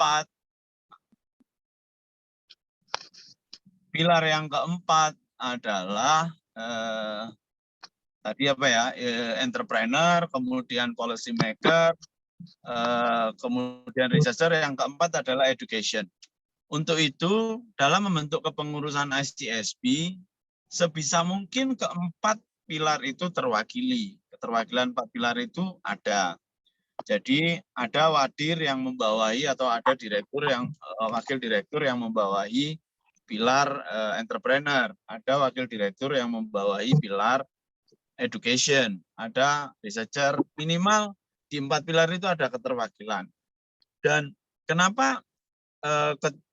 keempat. Pilar yang keempat adalah tadi apa ya, entrepreneur, kemudian policy maker, kemudian researcher, yang keempat adalah education. Untuk itu, dalam membentuk kepengurusan ICSP, sebisa mungkin keempat pilar itu terwakili. Keterwakilan 4 pilar itu ada. Jadi ada wadir yang membawahi atau ada direktur yang wakil direktur yang membawahi pilar entrepreneur, ada wakil direktur yang membawahi pilar education, ada researcher, minimal di 4 pilar itu ada keterwakilan. Dan kenapa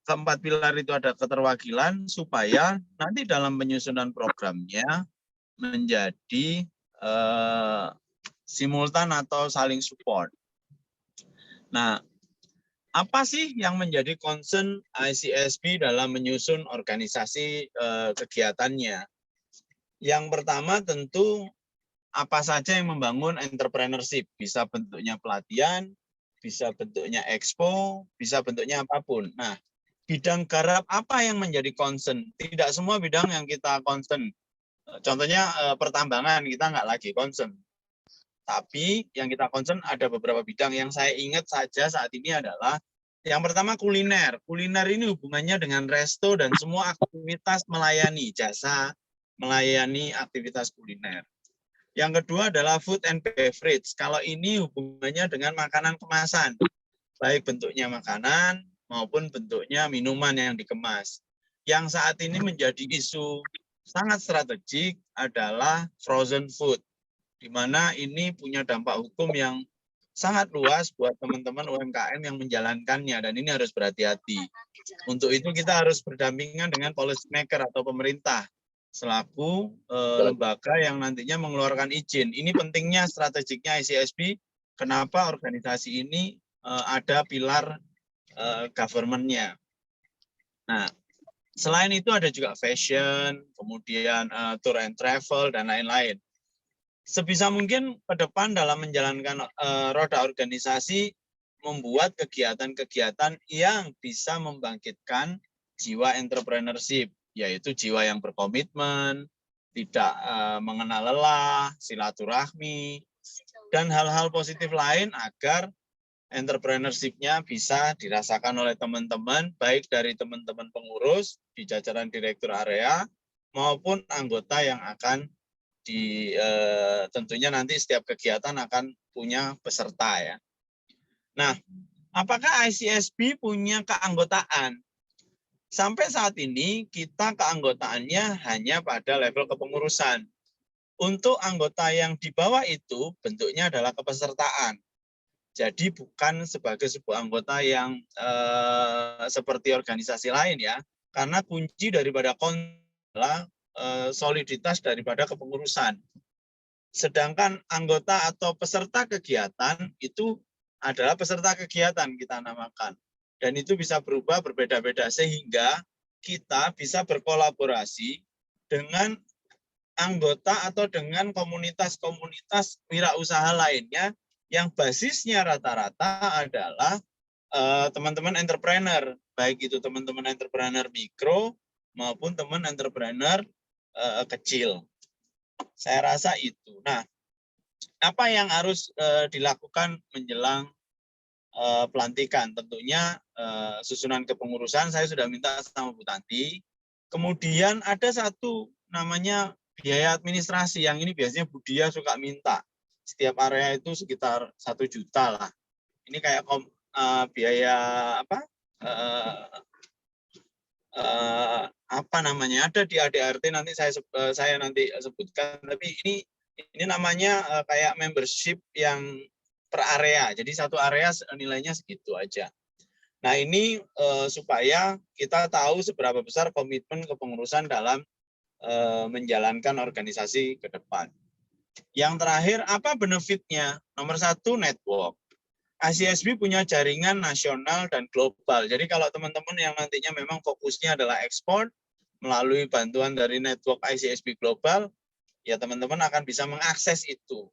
keempat pilar itu ada keterwakilan? Supaya nanti dalam penyusunan programnya menjadi simultan atau saling support. Nah, apa sih yang menjadi concern ICSP dalam menyusun organisasi kegiatannya? Yang pertama tentu apa saja yang membangun entrepreneurship, bisa bentuknya pelatihan, bisa bentuknya expo, bisa bentuknya apapun. Nah, bidang garap apa yang menjadi concern? Tidak semua bidang yang kita concern. Contohnya pertambangan kita nggak lagi concern. Tapi yang kita concern ada beberapa bidang yang saya ingat saja saat ini adalah yang pertama kuliner. Kuliner ini hubungannya dengan resto dan semua aktivitas melayani jasa, melayani aktivitas kuliner. Yang kedua adalah food and beverage. Kalau ini hubungannya dengan makanan kemasan, baik bentuknya makanan maupun bentuknya minuman yang dikemas. Yang saat ini menjadi isu sangat strategik adalah frozen food, di mana ini punya dampak hukum yang sangat luas buat teman-teman UMKM yang menjalankannya, dan ini harus berhati-hati. Untuk itu kita harus berdampingan dengan policy maker atau pemerintah selaku lembaga yang nantinya mengeluarkan izin. Ini pentingnya strategiknya ICSP, kenapa organisasi ini ada pilar government-nya. Nah, selain itu ada juga fashion, kemudian tour and travel, dan lain-lain. Sebisa mungkin ke depan dalam menjalankan roda organisasi, membuat kegiatan-kegiatan yang bisa membangkitkan jiwa entrepreneurship, yaitu jiwa yang berkomitmen, tidak mengenal lelah, silaturahmi, dan hal-hal positif lain agar entrepreneurship-nya bisa dirasakan oleh teman-teman, baik dari teman-teman pengurus di jajaran direktur area maupun anggota yang akan tentunya nanti setiap kegiatan akan punya peserta ya. Nah, apakah ICSP punya keanggotaan? Sampai saat ini kita keanggotaannya hanya pada level kepengurusan. Untuk anggota yang di bawah itu bentuknya adalah kepesertaan. Jadi bukan sebagai sebuah anggota yang seperti organisasi lain ya. Karena kunci daripada adalah soliditas daripada kepengurusan. Sedangkan anggota atau peserta kegiatan itu adalah peserta kegiatan kita namakan. Dan itu bisa berubah berbeda-beda sehingga kita bisa berkolaborasi dengan anggota atau dengan komunitas-komunitas wirausaha lainnya yang basisnya rata-rata adalah teman-teman entrepreneur, baik itu teman-teman entrepreneur mikro maupun teman entrepreneur kecil. Saya rasa itu. Nah, apa yang harus dilakukan menjelang pelantikan? Tentunya susunan kepengurusan saya sudah minta sama Bu Tanti. Kemudian ada satu namanya biaya administrasi, yang ini biasanya Bu Dia suka minta. Setiap area itu sekitar 1 juta lah. Ini kayak biaya apa? Apa namanya, ada di ADRT, nanti saya nanti sebutkan, tapi ini namanya kayak membership yang per area, jadi satu area nilainya segitu aja. Nah ini supaya kita tahu seberapa besar komitmen kepengurusan dalam menjalankan organisasi ke depan. Yang terakhir, apa benefitnya? Nomor 1, network. ICSP punya jaringan nasional dan global. Jadi kalau teman-teman yang nantinya memang fokusnya adalah ekspor, melalui bantuan dari network ICSP Global, ya teman-teman akan bisa mengakses itu.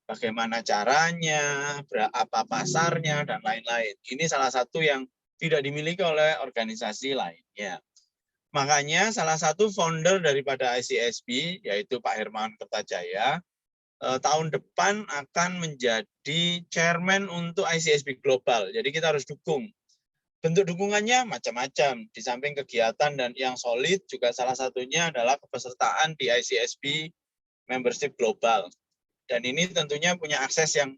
Bagaimana caranya, berapa pasarnya, dan lain-lain. Ini salah satu yang tidak dimiliki oleh organisasi lainnya. Makanya salah satu founder daripada ICSP, yaitu Pak Hermawan Kertajaya, tahun depan akan menjadi chairman untuk ICSP Global. Jadi kita harus dukung. Bentuk dukungannya macam-macam. Di samping kegiatan dan yang solid, juga salah satunya adalah kepesertaan di ICSP Membership Global. Dan ini tentunya punya akses yang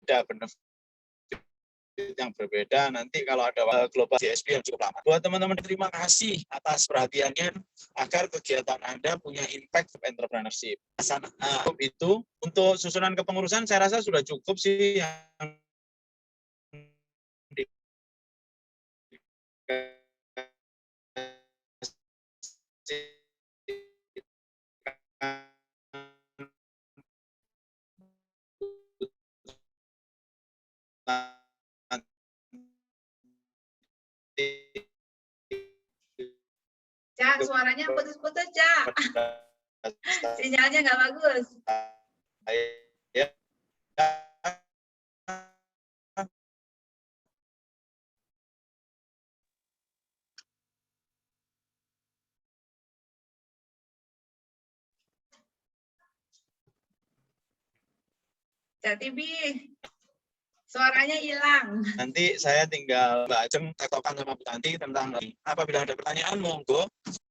berbeda, benefit yang berbeda nanti kalau ada global CSP yang cukup lama. Buat teman-teman, terima kasih atas perhatiannya agar kegiatan Anda punya impact entrepreneurship. Itu untuk susunan kepengurusan saya rasa sudah cukup sih yang Cak, suaranya putus-putus, Cak. Sinyalnya nggak bagus. Cak Tibi, suaranya hilang. Nanti saya tinggal Mbak Ajeng tektokan sama Bu Tanti tentang apabila ada pertanyaan monggo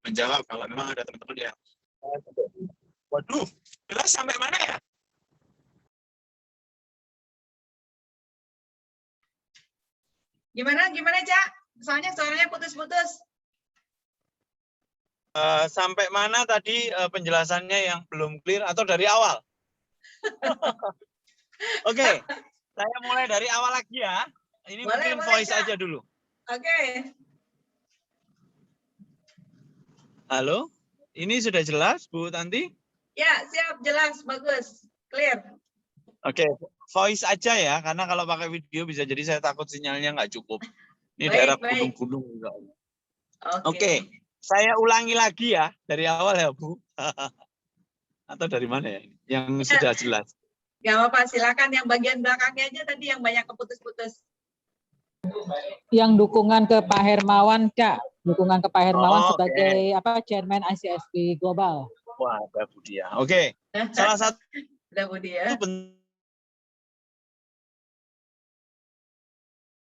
menjawab kalau memang ada teman-teman yang waduh, jelas sampai mana ya? Gimana, Cak? Soalnya suaranya putus-putus. Sampai mana tadi penjelasannya yang belum clear atau dari awal? Oke, saya mulai dari awal lagi ya. Ini mungkin voice Cak. aja dulu. Oke. Halo, ini sudah jelas Bu Tanti? Ya, siap, jelas, bagus, clear. Oke, voice aja ya, karena kalau pakai video bisa jadi saya takut sinyalnya nggak cukup. Ini Baik, daerah baik. gunung-gunung. Oke. Saya ulangi lagi ya dari awal ya Bu. Atau dari mana ya? Yang sudah jelas. Gak apa-apa, silakan yang bagian belakangnya aja tadi yang banyak keputus-putus. Yang dukungan ke Pak Hermawan, Cak. Dukungan ke Pak Hermawan sebagai chairman ICSP Global. Wah, Mbak Budia. Oke. Salah satu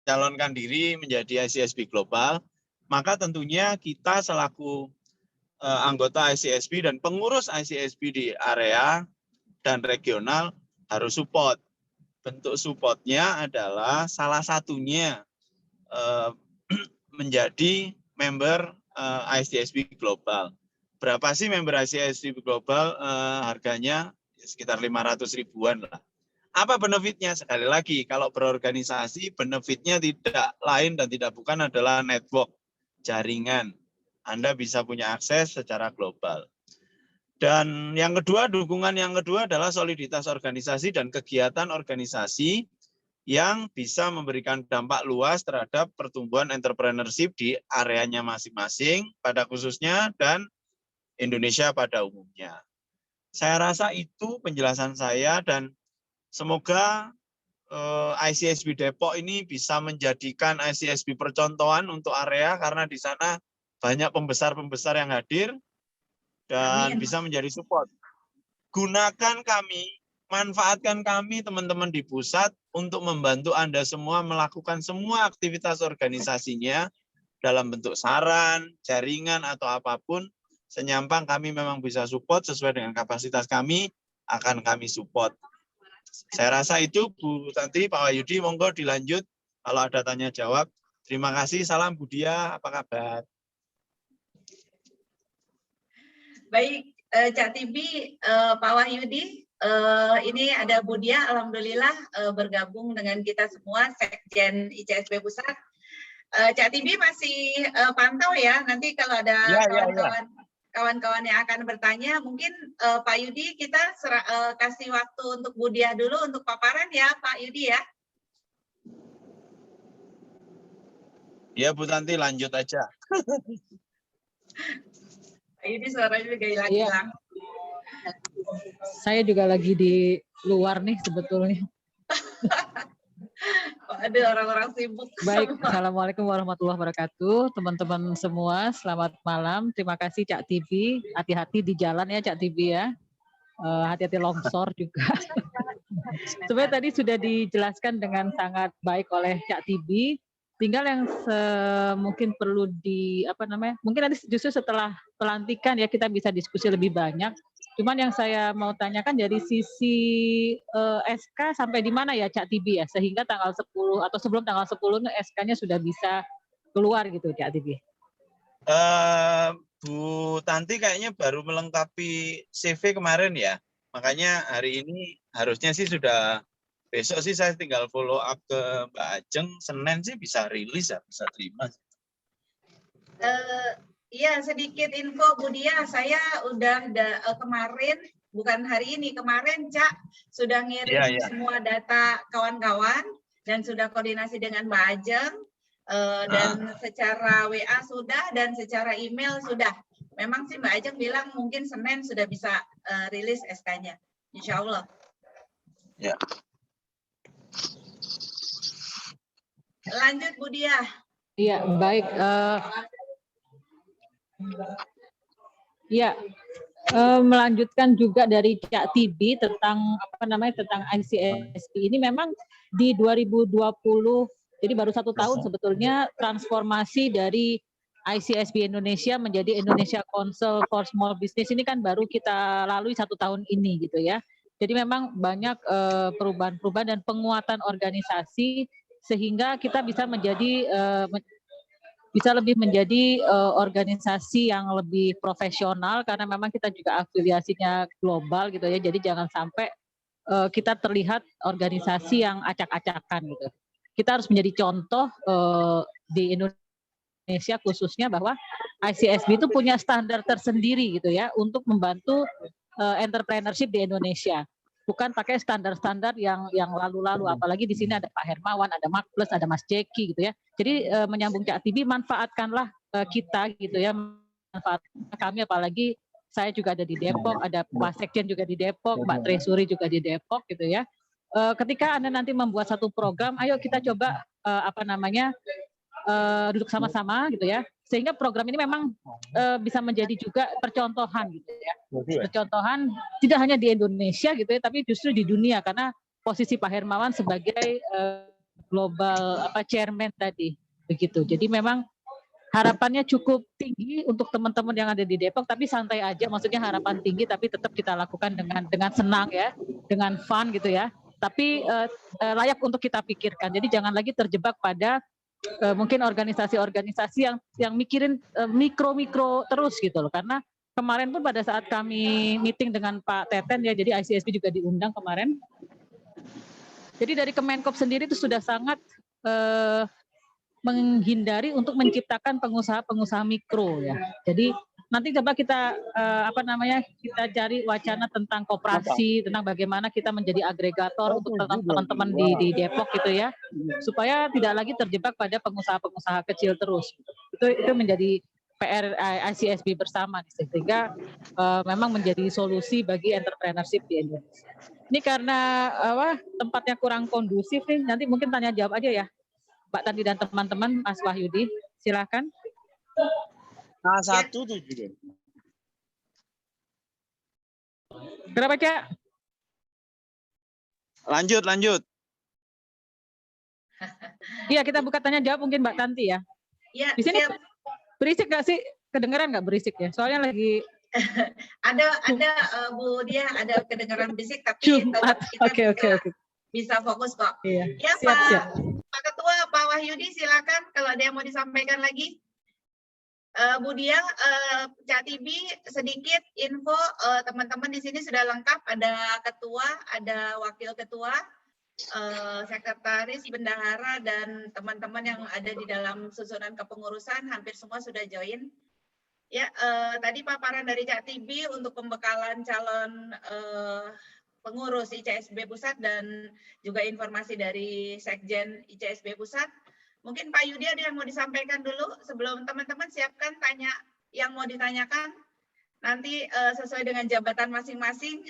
calonkan diri menjadi ICSP Global, maka tentunya kita selaku anggota ICSP dan pengurus ICSP di area dan regional harus support. Bentuk supportnya adalah salah satunya menjadi member ICSP Global. Berapa sih member ICSP Global? Harganya sekitar 500 ribuan lah. Apa benefitnya? Sekali lagi, kalau berorganisasi, benefitnya tidak lain dan tidak bukan adalah network, jaringan. Anda bisa punya akses secara global. Dan yang kedua, dukungan yang kedua adalah soliditas organisasi dan kegiatan organisasi yang bisa memberikan dampak luas terhadap pertumbuhan entrepreneurship di areanya masing-masing, pada khususnya, dan Indonesia pada umumnya. Saya rasa itu penjelasan saya, dan semoga ICSP Depok ini bisa menjadikan ICSP percontohan untuk area, karena di sana banyak pembesar-pembesar yang hadir dan bisa menjadi support. Gunakan kami, manfaatkan kami teman-teman di pusat untuk membantu Anda semua melakukan semua aktivitas organisasinya dalam bentuk saran, jaringan, atau apapun. Senyampang kami memang bisa support sesuai dengan kapasitas kami, akan kami support. Saya rasa itu Bu Tanti, Pak Wahyudi, monggo dilanjut kalau ada tanya jawab. Terima kasih, salam Budia, apa kabar? Baik, Cak Tibi, Pak Wahyudi, ini ada Budia, alhamdulillah bergabung dengan kita semua, Sekjen ICSP Pusat. Cak Tibi masih pantau ya, nanti kalau ada kawan-kawan kawan-kawan yang akan bertanya. Mungkin Pak Yudi kita kasih waktu untuk Bu Diah dulu untuk paparan ya Pak Yudi ya. Ya Bu Tanti lanjut aja. Pak Yudi suaranya juga hilang-hilang. Saya juga lagi di luar nih sebetulnya. Ada orang-orang sibuk. Baik, Assalamualaikum warahmatullahi wabarakatuh. Teman-teman semua, selamat malam. Terima kasih Cak TV. Hati-hati di jalan ya Cak TV ya. Hati-hati longsor juga. Sebenarnya tadi sudah dijelaskan dengan sangat baik oleh Cak TV. Tinggal yang mungkin perlu mungkin nanti justru setelah pelantikan ya kita bisa diskusi lebih banyak. Cuman yang saya mau tanyakan dari sisi SK sampai di mana ya Cak TV ya, sehingga tanggal 10 atau sebelum tanggal 10 SK-nya sudah bisa keluar gitu Cak TV. Bu Tanti kayaknya baru melengkapi CV kemarin ya, makanya hari ini harusnya sih sudah, besok sih saya tinggal follow up ke Mbak Ajeng, Senin sih bisa rilis ya, bisa terima. Iya, sedikit info Bu Diah, saya udah kemarin, bukan hari ini, kemarin Cak sudah ngirim semua data kawan-kawan dan sudah koordinasi dengan Mbak Ajeng, dan secara WA sudah dan secara email sudah. Memang sih Mbak Ajeng bilang mungkin Senin sudah bisa rilis SK-nya, insya Allah. Ya. Lanjut Bu Diah. Iya, baik. Ya, melanjutkan juga dari Cak TV tentang tentang ICSP ini memang di 2020, jadi baru 1 tahun sebetulnya transformasi dari ICSP Indonesia menjadi Indonesia Council for Small Business ini kan baru kita lalui 1 tahun ini gitu ya. Jadi memang banyak perubahan-perubahan dan penguatan organisasi sehingga kita bisa menjadi lebih menjadi organisasi yang lebih profesional karena memang kita juga afiliasinya global gitu ya. Jadi jangan sampai kita terlihat organisasi yang acak-acakan gitu. Kita harus menjadi contoh di Indonesia khususnya bahwa ICSB itu punya standar tersendiri gitu ya untuk membantu entrepreneurship di Indonesia. Bukan pakai standar-standar yang lalu-lalu, apalagi di sini ada Pak Hermawan, ada Mark Plus, ada Mas Jeki gitu ya. Jadi menyambung Cak TV, manfaatkanlah kita gitu ya, manfaatkan kami, apalagi saya juga ada di Depok, ada Pak Sekjen juga di Depok, Mbak Tresuri juga di Depok gitu ya. Ketika Anda nanti membuat satu program, ayo kita coba duduk sama-sama gitu ya, sehingga program ini memang bisa menjadi juga percontohan gitu ya. Percontohan tidak hanya di Indonesia gitu ya, tapi justru di dunia karena posisi Pak Hermawan sebagai global chairman tadi begitu. Jadi memang harapannya cukup tinggi untuk teman-teman yang ada di Depok, tapi santai aja, maksudnya harapan tinggi tapi tetap kita lakukan dengan senang ya, dengan fun gitu ya. Tapi layak untuk kita pikirkan. Jadi jangan lagi terjebak pada mungkin organisasi-organisasi yang mikirin mikro-mikro terus gitu loh, karena kemarin pun pada saat kami meeting dengan Pak Teten ya, jadi ICSP juga diundang kemarin. Jadi dari Kemenkop sendiri itu sudah sangat menghindari untuk menciptakan pengusaha-pengusaha mikro ya. Jadi nanti coba kita kita cari wacana tentang koperasi, tentang bagaimana kita menjadi agregator untuk teman-teman di Depok gitu ya, supaya tidak lagi terjebak pada pengusaha-pengusaha kecil terus. Itu menjadi PR ICSB bersama, sehingga memang menjadi solusi bagi entrepreneurship di Indonesia. Ini karena tempatnya kurang kondusif nih, nanti mungkin tanya jawab aja ya, Mbak Tanti dan teman-teman, Mas Wahyudi, silakan. A1 tuh juga. Berapa, Cak? Lanjut. Iya, kita buka tanya jawab mungkin Mbak Tanti ya. Iya. Di sini siap. Berisik nggak sih? Kedengeran nggak berisik ya? Soalnya lagi ada Bu Diah, ada kedengeran berisik, tapi tetap kita bisa fokus kok. Iya. Ya, siap. Pak Ketua, Pak Wahyudi, silakan kalau ada yang mau disampaikan lagi. Bu Diah, Cak TV, sedikit info, teman-teman di sini sudah lengkap, ada ketua, ada wakil ketua, sekretaris, bendahara, dan teman-teman yang ada di dalam susunan kepengurusan, hampir semua sudah join. Ya, tadi paparan dari Cak Tibi untuk pembekalan calon pengurus ICSB Pusat dan juga informasi dari Sekjen ICSB Pusat. Mungkin Pak Yudi ada yang mau disampaikan dulu sebelum teman-teman siapkan tanya yang mau ditanyakan. Nanti sesuai dengan jabatan masing-masing,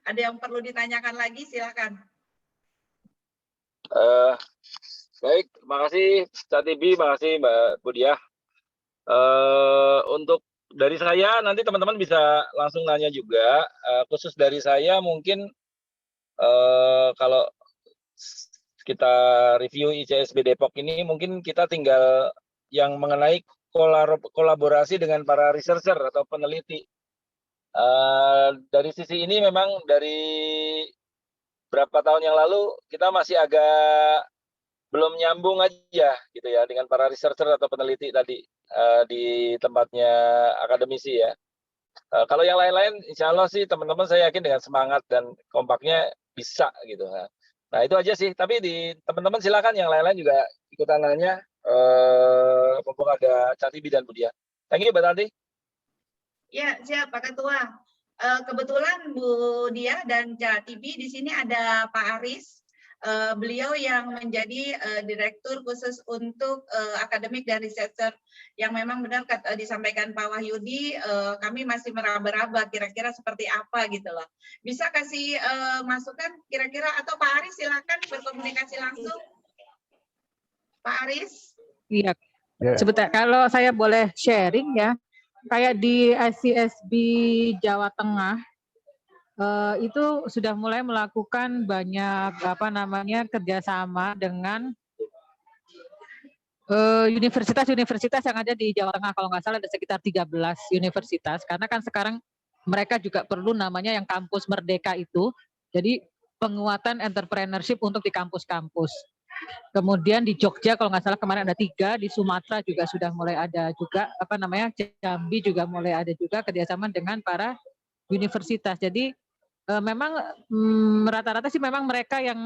ada yang perlu ditanyakan lagi, silakan. Baik, terima kasih Cak Tibi, terima kasih Mbak Budiah. Untuk dari saya nanti teman-teman bisa langsung nanya juga. Khusus dari saya mungkin kalau kita review ICSB Depok ini mungkin kita tinggal yang mengenai kolaborasi dengan para researcher atau peneliti. Dari sisi ini memang dari berapa tahun yang lalu kita masih agak belum nyambung aja gitu ya dengan para researcher atau peneliti tadi di tempatnya akademisi ya. Kalau yang lain-lain insya Allah sih teman-teman saya yakin dengan semangat dan kompaknya bisa gitu. Nah itu aja sih, tapi di teman-teman silakan yang lain-lain juga ikutan nanya, mumpung ada Cak Tibi dan Budia. Thank you Mbak Tanti. Ya, siap Pak Ketua. Kebetulan Bu Dia dan Cak Tibi di sini ada Pak Aris. Beliau yang menjadi direktur khusus untuk akademik dan researcher yang memang benar disampaikan Pak Wahyudi, kami masih meraba-raba kira-kira seperti apa gitu loh. Bisa kasih masukan kira-kira atau Pak Aris silakan berkomunikasi langsung. Pak Aris. Iya. Sebentar, kalau saya boleh sharing ya, kayak di ICSB Jawa Tengah itu sudah mulai melakukan banyak kerjasama dengan universitas-universitas yang ada di Jawa Tengah. Kalau nggak salah ada sekitar 13 universitas, karena kan sekarang mereka juga perlu namanya yang kampus merdeka itu, jadi penguatan entrepreneurship untuk di kampus-kampus. Kemudian di Jogja kalau nggak salah kemarin ada 3, di Sumatera juga sudah mulai ada juga Jambi juga mulai ada juga kerjasama dengan para universitas. Jadi memang rata-rata sih memang mereka yang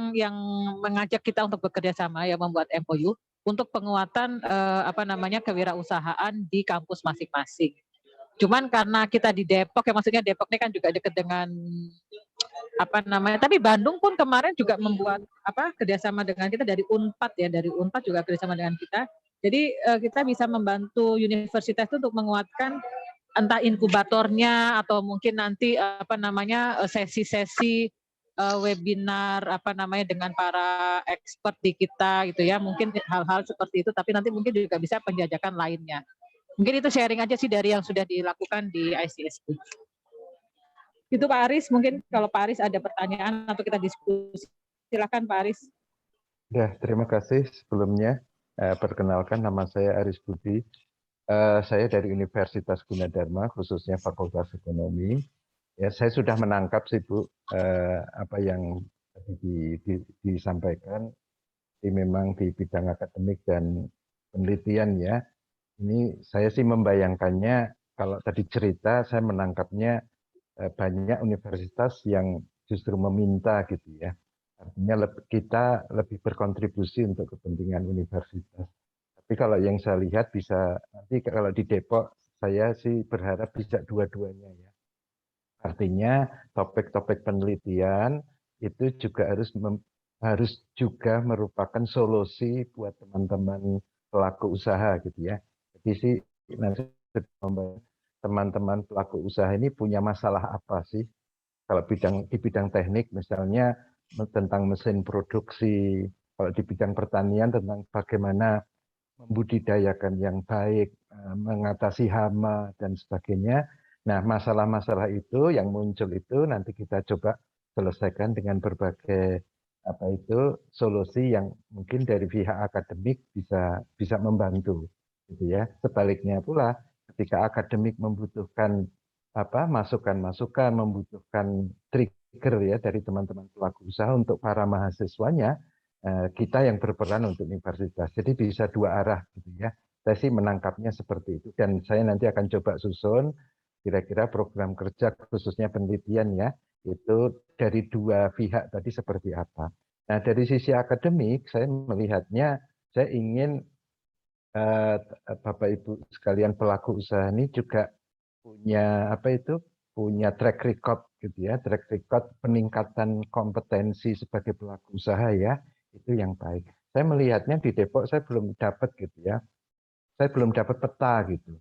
mengajak kita untuk bekerja sama ya, membuat MOU untuk penguatan kewirausahaan di kampus masing-masing. Cuman karena kita di Depok ya, maksudnya Depok ini kan juga dekat dengan tapi Bandung pun kemarin juga membuat kerjasama dengan kita dari Unpad ya, dari Unpad juga kerjasama dengan kita. Jadi kita bisa membantu universitas itu untuk menguatkan entah inkubatornya atau mungkin nanti sesi-sesi webinar dengan para expert di kita gitu ya, mungkin hal-hal seperti itu, tapi nanti mungkin juga bisa penjajakan lainnya. Mungkin itu sharing aja sih dari yang sudah dilakukan di ICSB. Itu Pak Aris, mungkin kalau Pak Aris ada pertanyaan atau kita diskusi, silakan Pak Aris. Ya, terima kasih sebelumnya. Perkenalkan, nama saya Aris Budi. Saya dari Universitas Gunadarma, khususnya Fakultas Ekonomi. Ya, saya sudah menangkap sih Bu, apa yang disampaikan. Memang di bidang akademik dan penelitian ya. Ini saya sih membayangkannya, kalau tadi cerita saya menangkapnya banyak universitas yang justru meminta gitu ya. Artinya kita lebih berkontribusi untuk kepentingan universitas. Tapi kalau yang saya lihat bisa, nanti kalau di Depok, saya sih berharap bisa dua-duanya ya. Artinya topik-topik penelitian itu juga harus juga merupakan solusi buat teman-teman pelaku usaha gitu ya. Jadi sih nanti teman-teman pelaku usaha ini punya masalah apa sih? Kalau di bidang teknik misalnya tentang mesin produksi, kalau di bidang pertanian tentang bagaimana membudidayakan yang baik, mengatasi hama dan sebagainya. Nah, masalah-masalah itu yang muncul itu nanti kita coba selesaikan dengan berbagai solusi yang mungkin dari pihak akademik bisa membantu gitu ya. Sebaliknya pula ketika akademik membutuhkan masukan-masukan, membutuhkan trigger ya dari teman-teman pelaku usaha untuk para mahasiswanya, kita yang berperan untuk universitas. Jadi bisa dua arah gitu ya. Saya sih menangkapnya seperti itu, dan saya nanti akan coba susun kira-kira program kerja khususnya penelitian ya, itu dari dua pihak tadi seperti apa. Nah, dari sisi akademik saya melihatnya saya ingin Bapak Ibu sekalian pelaku usaha ini juga punya punya track record gitu ya, track record peningkatan kompetensi sebagai pelaku usaha ya, itu yang baik. Saya melihatnya di Depok saya belum dapat gitu ya, saya belum dapat peta gitu.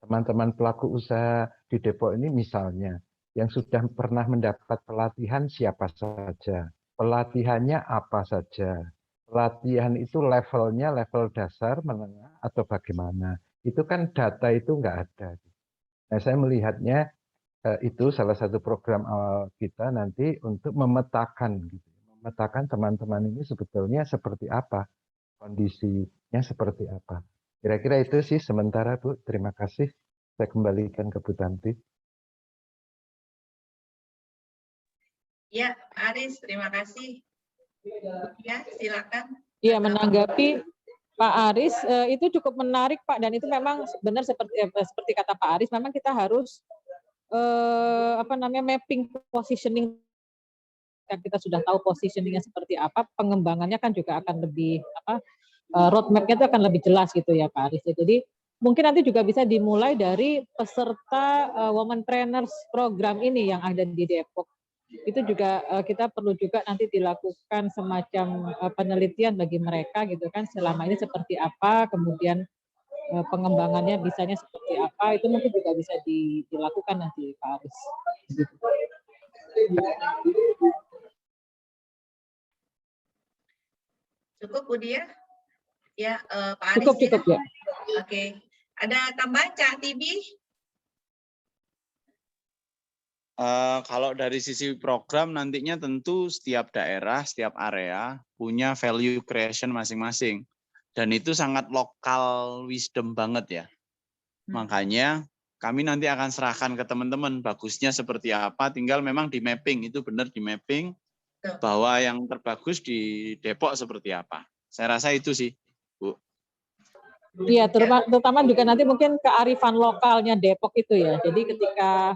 Teman-teman pelaku usaha di Depok ini misalnya yang sudah pernah mendapat pelatihan siapa saja, pelatihannya apa saja. Pelatihan itu levelnya level dasar, menengah, atau bagaimana. Itu kan data itu nggak ada. Nah, saya melihatnya itu salah satu program awal kita nanti untuk memetakan, gitu. Memetakan teman-teman ini sebetulnya seperti apa, kondisinya seperti apa. Kira-kira itu sih sementara, Bu. Terima kasih. Saya kembalikan ke Bu Tanti. Ya, Aris, terima kasih. Ya, silakan. Iya, menanggapi Pak Aris, itu cukup menarik Pak, dan itu memang benar seperti kata Pak Aris, memang kita harus mapping positioning. Kita sudah tahu positioningnya seperti apa, pengembangannya kan juga akan lebih roadmap-nya itu akan lebih jelas gitu ya Pak Aris. Jadi mungkin nanti juga bisa dimulai dari peserta Womenpreneurs program ini yang ada di Depok. Itu juga kita perlu juga nanti dilakukan semacam penelitian bagi mereka gitu kan, selama ini seperti apa, kemudian pengembangannya bisanya seperti apa, itu mungkin juga bisa dilakukan nanti Pak Aris. Cukup Bu Dia? Ya, Pak Aris. Cukup ya. Oke. Ada tambahan Cak Tibi? Kalau dari sisi program nantinya tentu setiap daerah, setiap area punya value creation masing-masing. Dan itu sangat lokal wisdom banget ya. Makanya kami nanti akan serahkan ke teman-teman bagusnya seperti apa, tinggal memang di mapping, itu benar di mapping bahwa yang terbagus di Depok seperti apa. Saya rasa itu sih, Bu. Iya, terutama juga nanti mungkin kearifan lokalnya Depok itu ya. Jadi ketika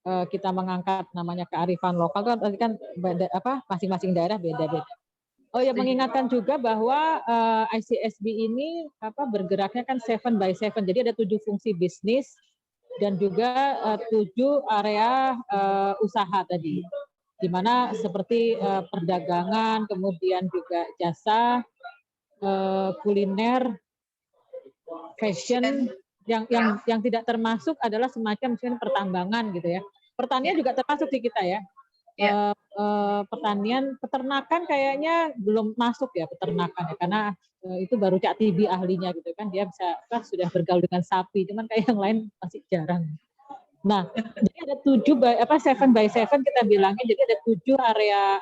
kita mengangkat namanya kearifan lokal kan beda, masing-masing daerah beda-beda. Oh ya, mengingatkan juga bahwa ICSB ini bergeraknya kan 7x7. Jadi ada 7 fungsi bisnis dan juga 7 area usaha tadi. Di mana seperti perdagangan, kemudian juga jasa, kuliner, fashion, yang tidak termasuk adalah semacam misalnya pertambangan gitu ya. Pertanian juga termasuk di kita ya. Pertanian, peternakan kayaknya belum masuk ya, peternakan ya, karena itu baru Cak Tibi ahlinya gitu kan, dia bisa sudah bergaul dengan sapi, cuman kayak yang lain masih jarang. Nah, jadi ada 7x7 kita bilangnya, jadi ada 7 area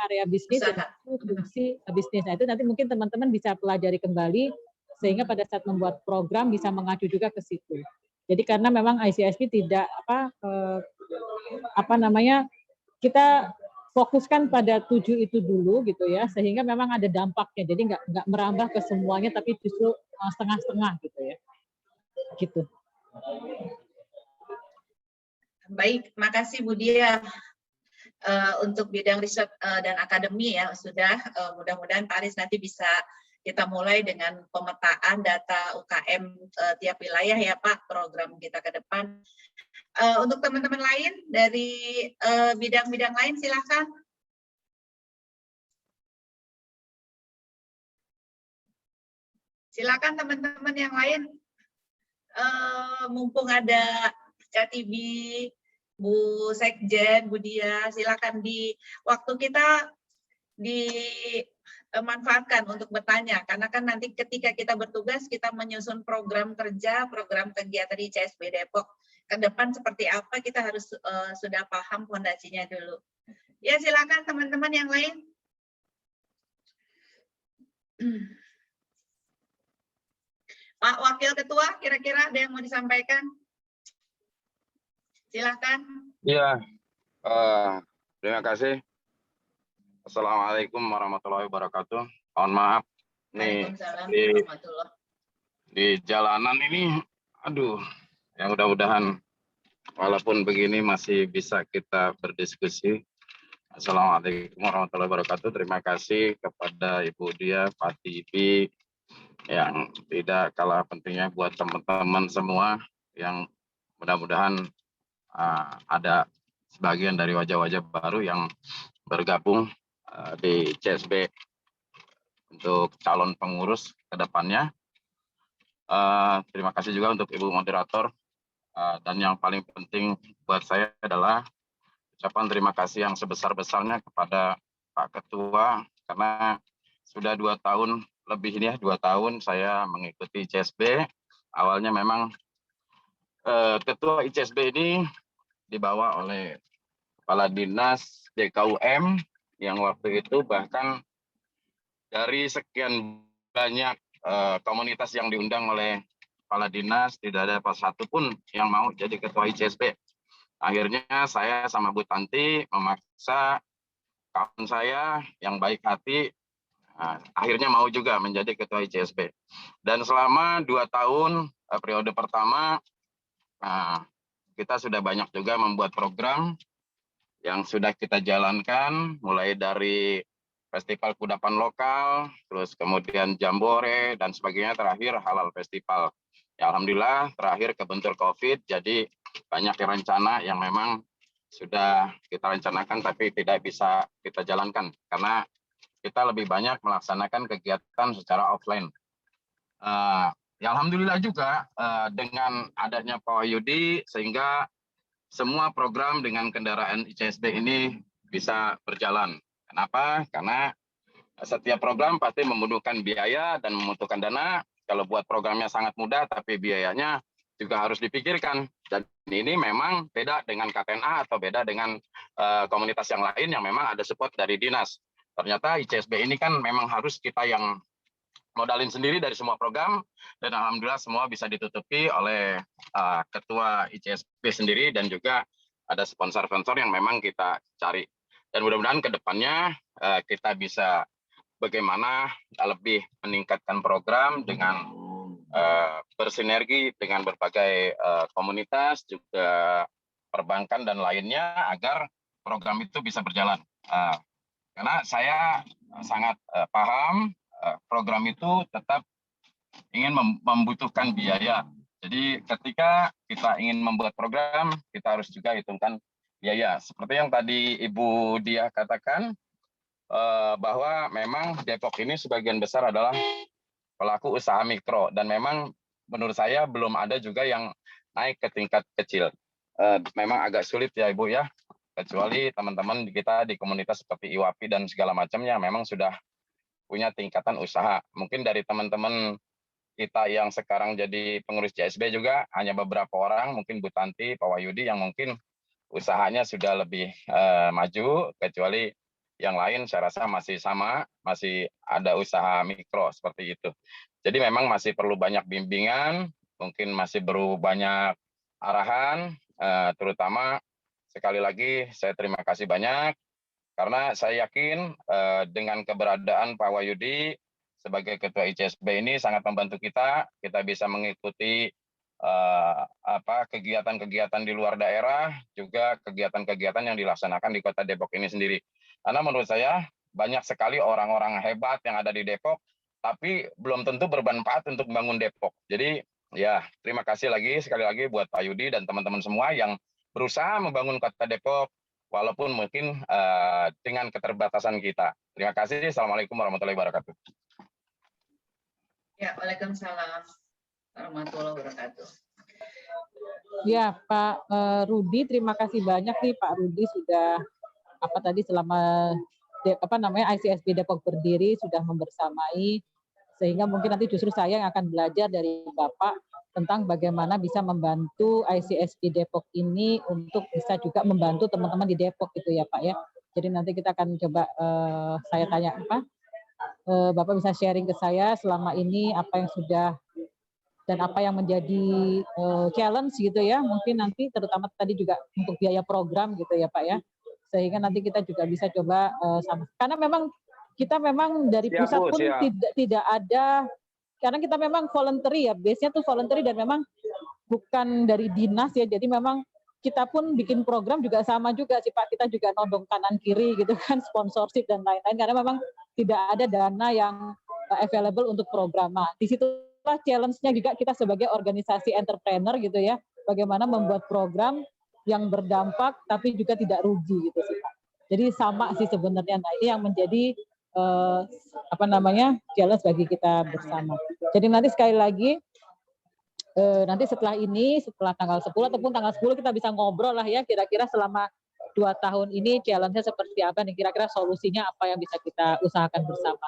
area bisnis, dan 7 fungsi bisnis. Nah, itu nanti mungkin teman-teman bisa pelajari kembali sehingga pada saat membuat program bisa mengacu juga ke situ. Jadi karena memang ICSP tidak kita fokuskan pada 7 itu dulu gitu ya, sehingga memang ada dampaknya. Jadi nggak merambah ke semuanya, tapi justru setengah-setengah gitu ya. Gitu. Baik, makasih Bu Dia. Untuk bidang riset dan akademi ya sudah, mudah-mudahan Pak Aris nanti bisa kita mulai dengan pemetaan data UKM tiap wilayah ya Pak, program kita ke depan. Untuk teman-teman lain dari bidang-bidang lain silahkan. Silakan teman-teman yang lain. Mumpung ada Cak Tibi, Bu Sekjen, Bu Dia, silakan di waktu kita dimanfaatkan untuk bertanya, karena kan nanti ketika kita bertugas kita menyusun program kerja, program kegiatan di ICSB Depok ke depan seperti apa, kita harus sudah paham fondasinya dulu. Ya silakan teman-teman yang lain. Pak Wakil Ketua, kira-kira ada yang mau disampaikan? Silahkan. Iya, terima kasih. Assalamualaikum warahmatullahi wabarakatuh. Mohon maaf nih di jalanan ini, aduh, yang mudah-mudahan walaupun begini masih bisa kita berdiskusi. Assalamualaikum warahmatullahi wabarakatuh. Terima kasih kepada Ibu Dia, Pak Tibi, yang tidak kalah pentingnya buat teman-teman semua yang mudah-mudahan ada sebagian dari wajah-wajah baru yang bergabung di CSB untuk calon pengurus ke depannya. Terima kasih juga untuk Ibu Moderator, dan yang paling penting buat saya adalah ucapan terima kasih yang sebesar-besarnya kepada Pak Ketua, karena sudah 2 tahun lebih ini ya, 2 tahun saya mengikuti ICSB. Awalnya memang Ketua ICSB ini dibawa oleh Kepala Dinas DKUM yang waktu itu bahkan dari sekian banyak komunitas yang diundang oleh Kepala Dinas, tidak ada satu pun yang mau jadi Ketua ICSB. Akhirnya saya sama Bu Tanti memaksa kawan saya yang baik hati, akhirnya mau juga menjadi Ketua ICSB. Dan selama 2 tahun periode pertama, kita sudah banyak juga membuat program yang sudah kita jalankan, mulai dari Festival Kudapan Lokal, terus kemudian Jambore, dan sebagainya, terakhir Halal Festival. Ya, alhamdulillah terakhir kebentur COVID, jadi banyak rencana yang memang sudah kita rencanakan tapi tidak bisa kita jalankan karena kita lebih banyak melaksanakan kegiatan secara offline. Ya alhamdulillah juga dengan adanya Pak Wahyudi sehingga semua program dengan kendaraan ICSB ini bisa berjalan. Kenapa? Karena setiap program pasti membutuhkan biaya dan membutuhkan dana. Kalau buat programnya sangat mudah, tapi biayanya juga harus dipikirkan. Dan ini memang beda dengan KTNA atau beda dengan komunitas yang lain yang memang ada support dari dinas. Ternyata ICSB ini kan memang harus kita yang modalin sendiri dari semua program, dan alhamdulillah semua bisa ditutupi oleh Ketua ICSB sendiri dan juga ada sponsor-sponsor yang memang kita cari. Dan mudah-mudahan ke depannya kita bisa bagaimana lebih meningkatkan program dengan bersinergi dengan berbagai komunitas, juga perbankan dan lainnya agar program itu bisa berjalan. Karena saya sangat paham program itu tetap ingin membutuhkan biaya. Jadi ketika kita ingin membuat program, kita harus juga hitungkan biaya. Seperti yang tadi Ibu Diah katakan, bahwa memang Depok ini sebagian besar adalah pelaku usaha mikro, dan memang menurut saya belum ada juga yang naik ke tingkat kecil. Memang agak sulit ya Ibu ya, kecuali teman-teman kita di komunitas seperti IWAPI dan segala macamnya memang sudah punya tingkatan usaha. Mungkin dari teman-teman kita yang sekarang jadi pengurus CSB juga hanya beberapa orang, mungkin Bu Tanti, Pak Wahyudi yang mungkin usahanya sudah lebih maju, kecuali yang lain saya rasa masih sama, masih ada usaha mikro seperti itu. Jadi memang masih perlu banyak bimbingan, mungkin masih perlu banyak arahan, terutama sekali lagi saya terima kasih banyak, karena saya yakin dengan keberadaan Pak Wahyudi sebagai Ketua ICSB ini sangat membantu kita bisa mengikuti kegiatan-kegiatan di luar daerah, juga kegiatan-kegiatan yang dilaksanakan di Kota Depok ini sendiri. Karena menurut saya banyak sekali orang-orang hebat yang ada di Depok, tapi belum tentu bermanfaat untuk membangun Depok. Jadi ya terima kasih sekali lagi buat Pak Yudi dan teman-teman semua yang berusaha membangun Kota Depok, walaupun mungkin dengan keterbatasan kita. Terima kasih. Assalamualaikum warahmatullahi wabarakatuh. Ya, waalaikumsalam warahmatullahi wabarakatuh. Ya, Pak Rudi, terima kasih banyak nih Pak Rudi sudah selama ICSB Depok berdiri sudah membersamai, sehingga mungkin nanti justru saya yang akan belajar dari Bapak tentang bagaimana bisa membantu ICSB Depok ini untuk bisa juga membantu teman-teman di Depok gitu ya Pak ya. Jadi nanti kita akan coba saya tanya Bapak bisa sharing ke saya selama ini apa yang sudah dan apa yang menjadi challenge gitu ya, mungkin nanti terutama tadi juga untuk biaya program gitu ya Pak ya, sehingga nanti kita juga bisa coba sama, karena memang kita memang dari pusat pun tidak ada, karena kita memang voluntary ya, base-nya tuh voluntary dan memang bukan dari dinas ya, jadi memang kita pun bikin program juga sama juga sih Pak, kita juga nodong kanan kiri gitu kan, sponsorship dan lain-lain, karena memang tidak ada dana yang available untuk program. Nah, disitulah challenge-nya juga kita sebagai organisasi entrepreneur gitu ya, bagaimana membuat program yang berdampak tapi juga tidak rugi gitu sih Pak. Jadi sama sih sebenarnya. Nah, ini yang menjadi challenge bagi kita bersama. Jadi nanti sekali lagi nanti setelah ini, setelah tanggal 10 ataupun tanggal 10 kita bisa ngobrol lah ya, kira-kira selama 2 tahun ini challenge-nya seperti apa nih, kira-kira solusinya apa yang bisa kita usahakan bersama.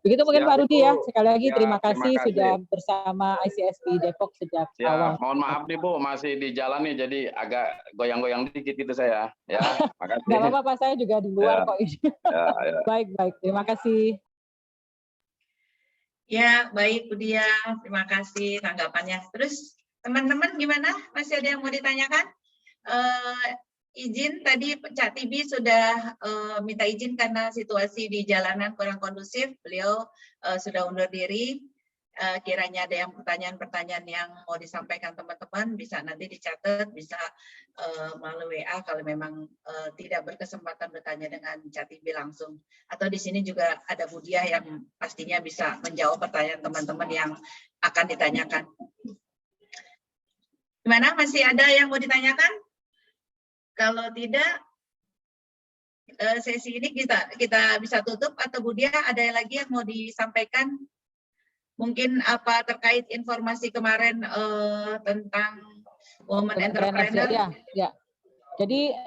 Begitu mungkin Pak Rudi ya. Sekali lagi terima kasih sudah bersama ICSP Depok sejak awal. Mohon maaf nih Bu, masih di jalan nih, jadi agak goyang-goyang dikit gitu saya. Ya, makasih. Nggak apa-apa Pak, saya juga di luar kok. Baik. Terima kasih. Ya, baik Bu Dia, terima kasih tanggapannya. Terus teman-teman gimana? Masih ada yang mau ditanyakan? Izin tadi Cak Tibi sudah minta izin karena situasi di jalanan kurang kondusif. Beliau sudah undur diri. Kiranya ada yang pertanyaan-pertanyaan yang mau disampaikan teman-teman bisa nanti dicatat, bisa melalui WA kalau memang tidak berkesempatan bertanya dengan Cak Tibi langsung. Atau di sini juga ada Bu Diah yang pastinya bisa menjawab pertanyaan teman-teman yang akan ditanyakan. Gimana? Masih ada yang mau ditanyakan? Kalau tidak, sesi ini kita bisa tutup, atau Bu Diah ada lagi yang mau disampaikan? Mungkin apa terkait informasi kemarin tentang Women Entrepreneur? Ya. Jadi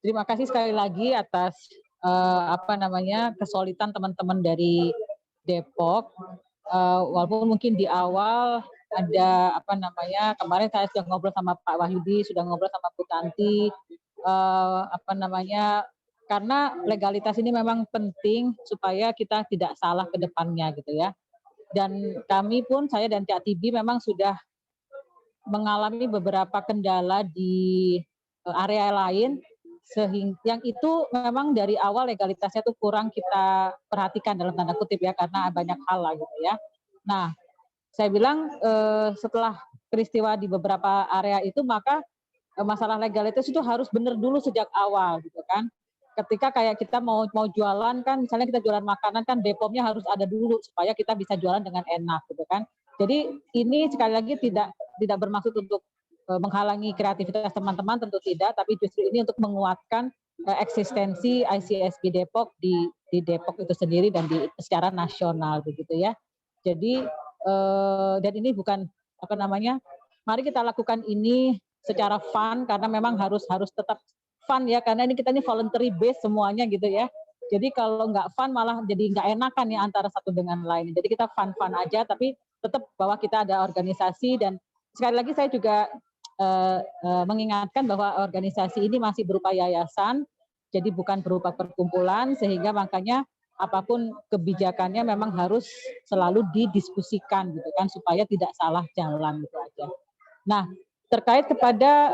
terima kasih sekali lagi atas kesulitan teman-teman dari Depok. Walaupun mungkin di awal ada kemarin saya sudah ngobrol sama Pak Wahyudi, sudah ngobrol sama Bu Tanti, karena legalitas ini memang penting supaya kita tidak salah ke depannya gitu ya. Dan kami pun, saya dan Cak Tibi memang sudah mengalami beberapa kendala di area lain, sehingga yang itu memang dari awal legalitasnya itu kurang kita perhatikan dalam tanda kutip ya, karena banyak hal lah gitu ya. Nah, saya bilang setelah peristiwa di beberapa area itu, maka masalah legalitas itu harus benar dulu sejak awal gitu kan. Ketika kayak kita mau jualan kan, misalnya kita jualan makanan kan, BPOM-nya harus ada dulu supaya kita bisa jualan dengan enak gitu kan. Jadi ini sekali lagi tidak bermaksud untuk menghalangi kreativitas teman-teman, tentu tidak, tapi justru ini untuk menguatkan eksistensi ICSP Depok di Depok itu sendiri dan secara nasional begitu ya. Jadi dan ini bukan mari kita lakukan ini secara fun, karena memang harus tetap fun ya, karena kita ini voluntary base semuanya gitu ya. Jadi kalau nggak fun malah jadi nggak enakan ya antara satu dengan lain. Jadi kita fun aja, tapi tetap bahwa kita ada organisasi. Dan sekali lagi saya juga mengingatkan bahwa organisasi ini masih berupa yayasan, jadi bukan berupa perkumpulan, sehingga makanya apapun kebijakannya memang harus selalu didiskusikan gitu kan, supaya tidak salah jalan gitu aja. Nah, terkait kepada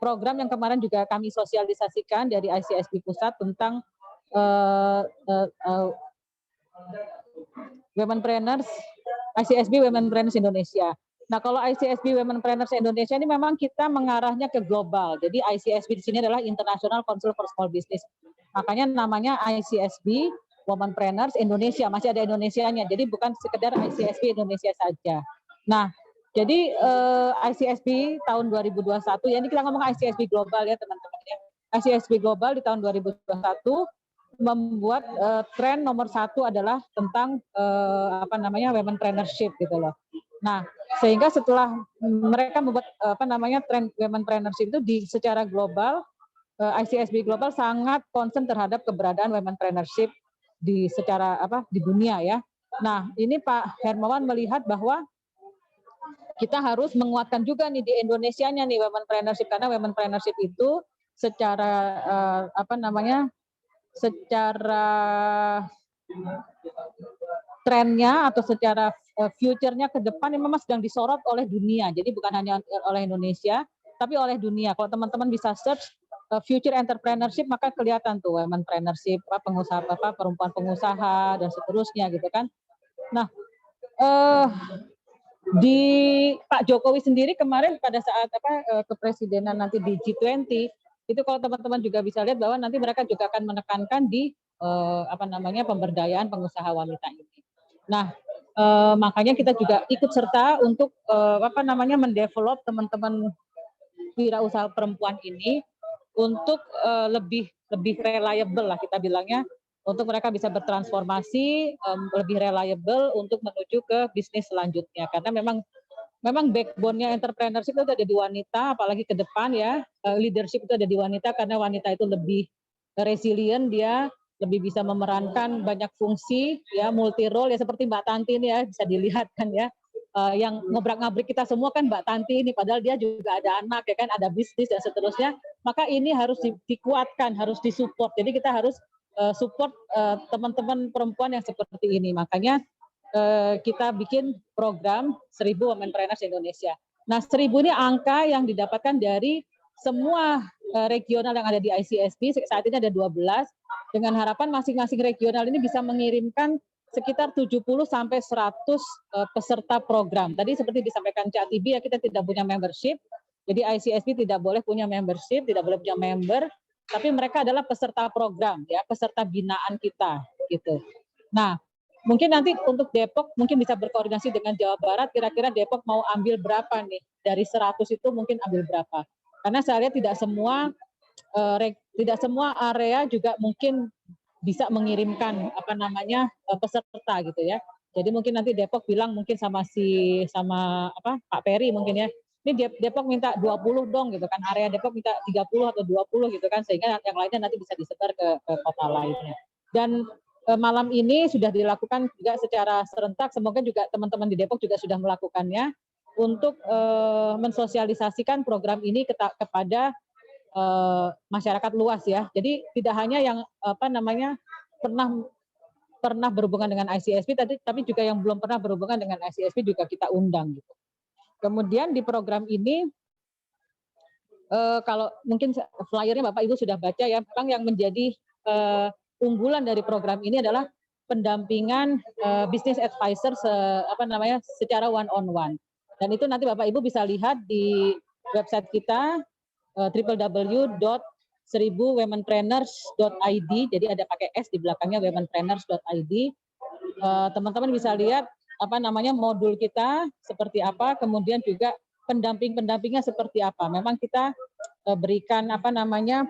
program yang kemarin juga kami sosialisasikan dari ICSP Pusat tentang Womenpreneurs, ICSP Womenpreneurs Indonesia. Nah, kalau ICSP Womenpreneurs Indonesia ini memang kita mengarahnya ke global. Jadi ICSP di sini adalah International Council for Small Business. Makanya namanya ICSP Womenpreneurs Indonesia, masih ada Indonesianya. Jadi bukan sekedar ICSP Indonesia saja. Nah, jadi ICSP tahun 2021, ya ini kita ngomong ICSP global ya teman-teman ya. ICSP global di tahun 2021 membuat tren nomor 1 adalah tentang womenpreneurship gitu loh. Nah, sehingga setelah mereka membuat tren womenpreneurship itu secara global, ICSP global sangat concern terhadap keberadaan womenpreneurship di dunia ya. Nah, ini Pak Hermawan melihat bahwa kita harus menguatkan juga nih di Indonesianya nih womenpreneurship, karena womenpreneurship itu secara secara trennya atau secara future-nya ke depan ini memang sedang disorot oleh dunia. Jadi bukan hanya oleh Indonesia, tapi oleh dunia. Kalau teman-teman bisa search future entrepreneurship, maka kelihatan tuh womenpreneurship, pengusaha perempuan pengusaha dan seterusnya gitu kan. Nah, di Pak Jokowi sendiri kemarin pada saat kepresidenan nanti di G20 itu, kalau teman-teman juga bisa lihat bahwa nanti mereka juga akan menekankan di pemberdayaan pengusaha wanita ini. Nah, makanya kita juga ikut serta untuk mendevelop teman-teman wirausaha perempuan ini untuk lebih reliable lah kita bilangnya, untuk mereka bisa bertransformasi lebih reliable untuk menuju ke bisnis selanjutnya, karena memang backbone-nya entrepreneurship itu ada di wanita, apalagi ke depan ya, leadership itu ada di wanita, karena wanita itu lebih resilient, dia lebih bisa memerankan banyak fungsi ya, multi role ya, seperti Mbak Tanti ini ya, bisa dilihat kan ya, yang ngobrak-ngabrik kita semua kan Mbak Tanti ini, padahal dia juga ada anak ya kan, ada bisnis dan seterusnya. Maka ini harus dikuatkan, harus disupport. Jadi kita harus support teman-teman perempuan yang seperti ini. Makanya kita bikin program 1000 Womenpreneurs Indonesia. Nah, 1000 ini angka yang didapatkan dari semua regional yang ada di ICSP. Saat ini ada 12, dengan harapan masing-masing regional ini bisa mengirimkan sekitar 70 sampai 100 peserta program. Tadi seperti disampaikan Cak Tibi ya, kita tidak punya membership. Jadi ICSP tidak boleh punya membership, tidak boleh punya member, tapi mereka adalah peserta program ya, peserta binaan kita gitu. Nah, mungkin nanti untuk Depok mungkin bisa berkoordinasi dengan Jawa Barat, kira-kira Depok mau ambil berapa nih? Dari 100 itu mungkin ambil berapa? Karena saya lihat tidak semua area juga mungkin bisa mengirimkan peserta gitu ya. Jadi mungkin nanti Depok bilang mungkin sama Pak Peri mungkin ya. Ini Depok minta 20 dong gitu kan. Area Depok minta 30 atau 20 gitu kan, sehingga yang lainnya nanti bisa disebar ke kota lainnya. Dan malam ini sudah dilakukan juga secara serentak, semoga juga teman-teman di Depok juga sudah melakukannya untuk mensosialisasikan program ini kepada masyarakat luas ya. Jadi tidak hanya yang pernah berhubungan dengan ICSP tapi juga yang belum pernah berhubungan dengan ICSP juga kita undang gitu. Kemudian di program ini kalau mungkin flyernya Bapak Ibu sudah baca ya, memang yang menjadi unggulan dari program ini adalah pendampingan business advisor secara one on one. Dan itu nanti Bapak Ibu bisa lihat di website kita www.1000womenpreneurs.id. Jadi ada pakai S di belakangnya, womenpreneurs.id. Teman-teman bisa lihat modul kita seperti apa, kemudian juga pendampingnya seperti apa. Memang kita berikan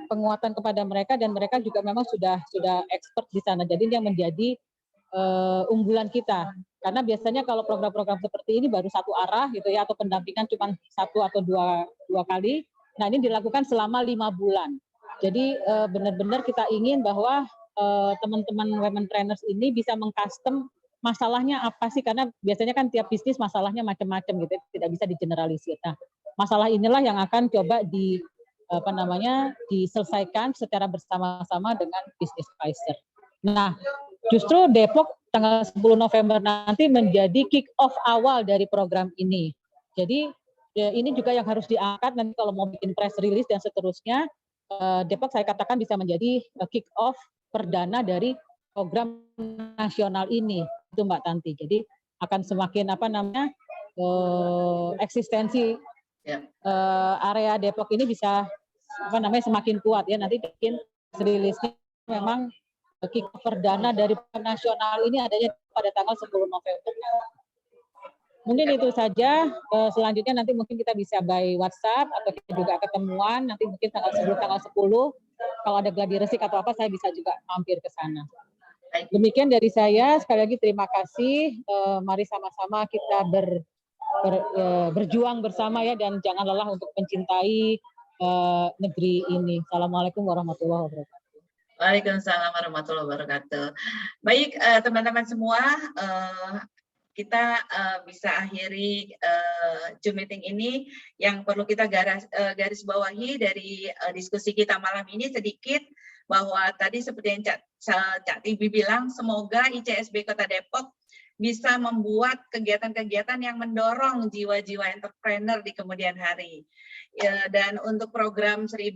penguatan kepada mereka, dan mereka juga memang sudah expert di sana. Jadi yang menjadi unggulan kita. Karena biasanya kalau program-program seperti ini baru satu arah gitu ya, atau pendampingan cuma 1 atau 2 kali. Nah, ini dilakukan selama 5 bulan. Jadi benar-benar kita ingin bahwa teman-teman womenpreneurs ini bisa mengcustom masalahnya apa sih, karena biasanya kan tiap bisnis masalahnya macam-macam gitu, tidak bisa digeneralisir. Nah, masalah inilah yang akan coba diselesaikan secara bersama-sama dengan business advisor. Nah, justru Depok tanggal 10 November nanti menjadi kick off awal dari program ini. Jadi ya, ini juga yang harus diangkat nanti kalau mau bikin press release dan seterusnya. Depok saya katakan bisa menjadi kick off perdana dari program nasional ini, itu Mbak Tanti. Jadi akan semakin eksistensi area Depok ini bisa semakin kuat ya. Nanti bikin rilisnya memang kick off perdana dari program nasional ini adanya pada tanggal 10 November. Mungkin itu saja. Selanjutnya nanti mungkin kita bisa by WhatsApp atau kita juga ketemuan nanti mungkin tanggal 10 kalau ada gladi resik atau apa saya bisa juga mampir ke sana. Demikian dari saya. Sekali lagi terima kasih. Mari sama-sama kita berjuang bersama ya, dan jangan lelah untuk mencintai negeri ini. Assalamualaikum warahmatullahi wabarakatuh. Waalaikumsalam warahmatullahi wabarakatuh. Baik teman-teman semua, kita bisa akhiri Zoom meeting ini. Yang perlu kita garis bawahi dari diskusi kita malam ini sedikit, bahwa tadi seperti yang Cak Tibi bilang, semoga ICSB Kota Depok bisa membuat kegiatan-kegiatan yang mendorong jiwa-jiwa entrepreneur di kemudian hari. Dan untuk program 1000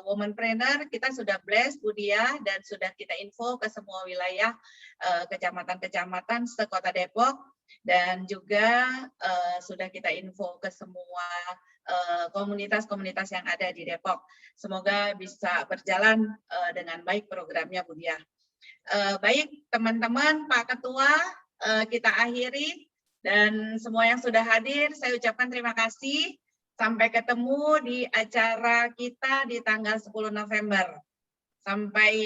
Womenpreneur kita sudah bless Bu Dia, dan sudah kita info ke semua wilayah kecamatan-kecamatan sekota Depok, dan juga sudah kita info ke semua komunitas-komunitas yang ada di Depok. Semoga bisa berjalan dengan baik programnya Bu Diah. Baik teman-teman, Pak Ketua, kita akhiri, dan semua yang sudah hadir saya ucapkan terima kasih. Sampai ketemu di acara kita di tanggal 10 November. Sampai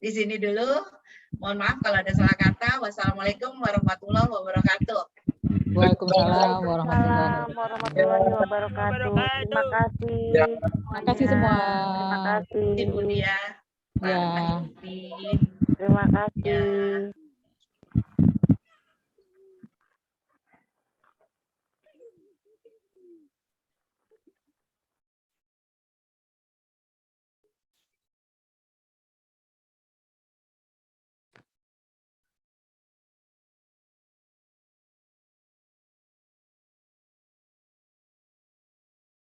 di sini dulu. Mohon maaf kalau ada salah kata. Wassalamualaikum warahmatullahi wabarakatuh. Waalaikumsalam warahmatullahi wabarakatuh. Terima kasih. Terima kasih semua. Terima kasih. Bu Diah. Ya. Terima kasih.